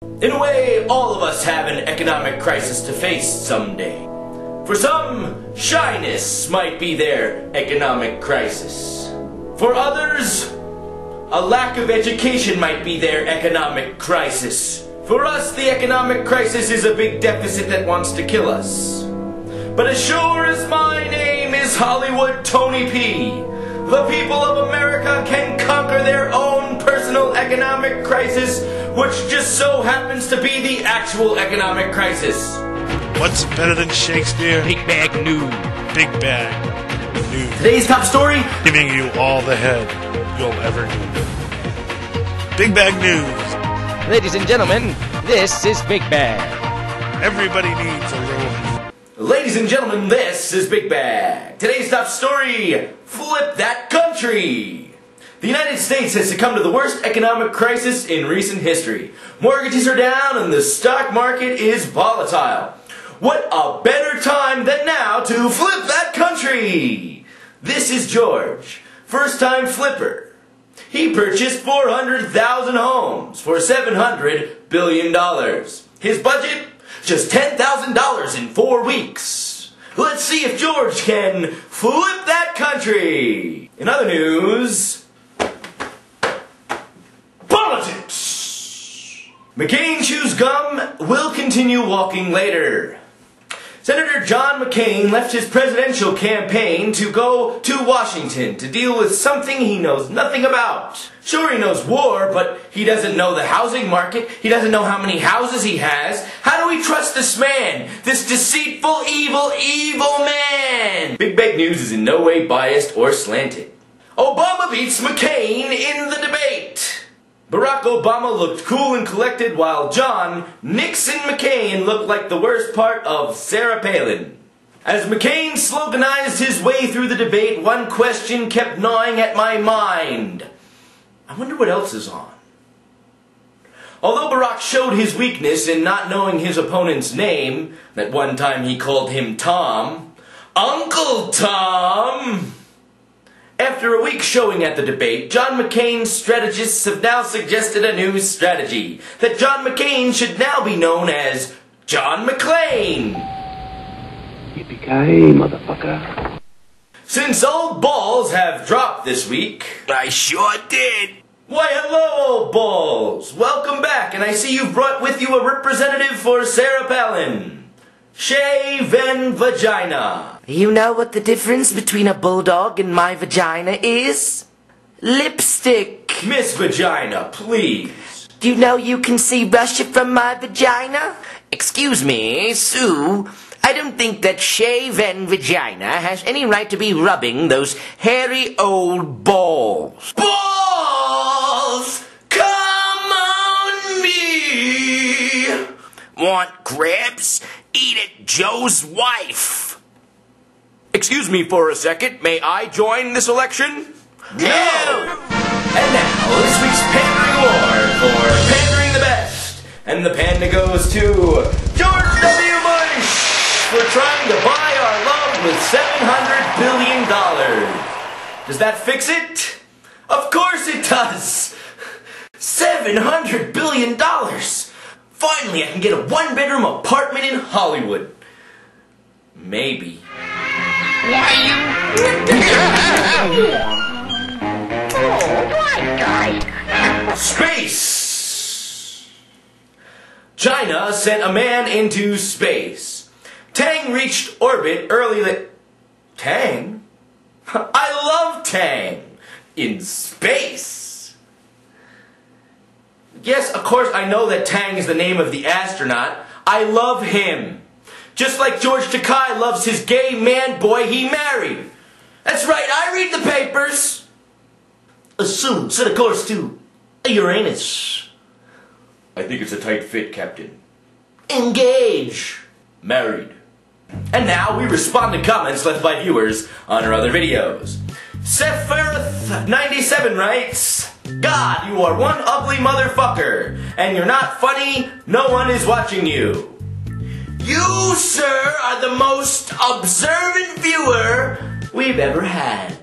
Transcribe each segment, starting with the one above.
In a way, all of us have an economic crisis to face someday. For some, shyness might be their economic crisis. For others, a lack of education might be their economic crisis. For us, the economic crisis is a big deficit that wants to kill us. But as sure as my name is Hollywood Tony P, the people of America can conquer their own personal economic crisis, which just so happens to be the actual economic crisis. What's better than Shakespeare? Big bag news. Big bag news. Today's top story? Giving you all the head you'll ever need. Big bag news. Ladies and gentlemen, this is Big Bag. Everybody needs a little. Ladies and gentlemen, this is Big Bag. Today's top story, flip that country. The United States has succumbed to the worst economic crisis in recent history. Mortgages are down and the stock market is volatile. What a better time than now to flip that country! This is George, first-time flipper. He purchased 400,000 homes for $700 billion. His budget? Just $10,000 in 4 weeks. Let's see if George can flip that country. In other news, politics. McCain chews gum, will continue walking later. Senator John McCain left his presidential campaign to go to Washington to deal with something he knows nothing about. Sure, he knows war, but he doesn't know the housing market. He doesn't know how many houses he has. How do we trust this man? This deceitful, evil man! Big Bag News is in no way biased or slanted. Obama beats McCain in the debate. Barack Obama looked cool and collected while John Nixon McCain looked like the worst part of Sarah Palin. As McCain sloganized his way through the debate, one question kept gnawing at my mind. I wonder what else is on. Although Barack showed his weakness in not knowing his opponent's name, at one time he called him Tom, Uncle Tom. After a week showing at the debate, John McCain's strategists have now suggested a new strategy, that John McCain should now be known as John McClane. Yippee-ki-yay, motherfucker. Since old balls have dropped this week... I sure did. Why hello, old balls! Welcome back, and I see you've brought with you a representative for Sarah Palin. Shaven Vagina. You know what the difference between a bulldog and my vagina is? Lipstick. Miss Vagina, please. Do you know you can see Russia from my vagina? Excuse me, Sue. I don't think that shaven vagina has any right to be rubbing those hairy old balls. Balls! Come on me! Want crabs? Eat it, Joe's wife. Excuse me for a second, may I join this election? No! And now, this week's Pandering Award for Pandering the Best. And the panda goes to George W. Bush for trying to buy our love with $700 billion. Does that fix it? Of course it does! $700 billion! Finally, I can get a one-bedroom apartment in Hollywood. Maybe. Space! China sent a man into space. Tang reached orbit early Tang? I love Tang! In space! Yes, of course I know that Tang is the name of the astronaut. I love him. Just like George Takei loves his gay man boy he married. That's right, I read the papers. Soon, set a course to Uranus. I think it's a tight fit, Captain. Engage. Married. And now we respond to comments left by viewers on our other videos. Sepharth97 writes, God, you are one ugly motherfucker, and you're not funny, no one is watching you. You, sir, are the most observant viewer we've ever had.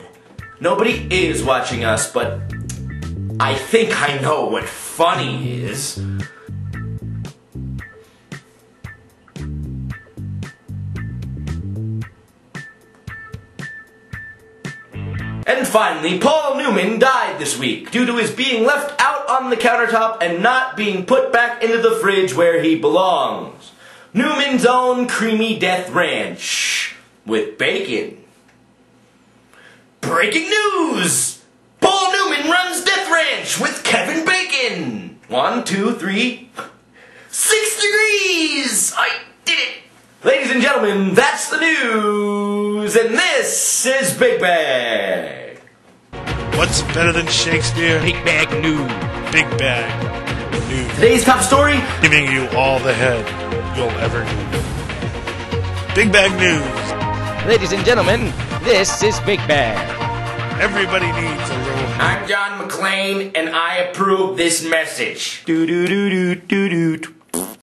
Nobody is watching us, but I think I know what funny is. And finally, Paul Newman died this week due to his being left out on the countertop and not being put back into the fridge where he belongs. Newman's own creamy death ranch with bacon. Breaking news! Paul Newman runs Death Ranch with Kevin Bacon. 1, 2, 3, 6 degrees! I did it! Ladies and gentlemen, that's the news, and this is Big Bag. What's better than Shakespeare? Big Bag News. Big Bag News. Today's top story, Giving you all the head you'll ever need. Big Bag News. Ladies and gentlemen, this is Big Bag. Everybody needs a little. I'm John McClane, and I approve this message. Do do do do do do.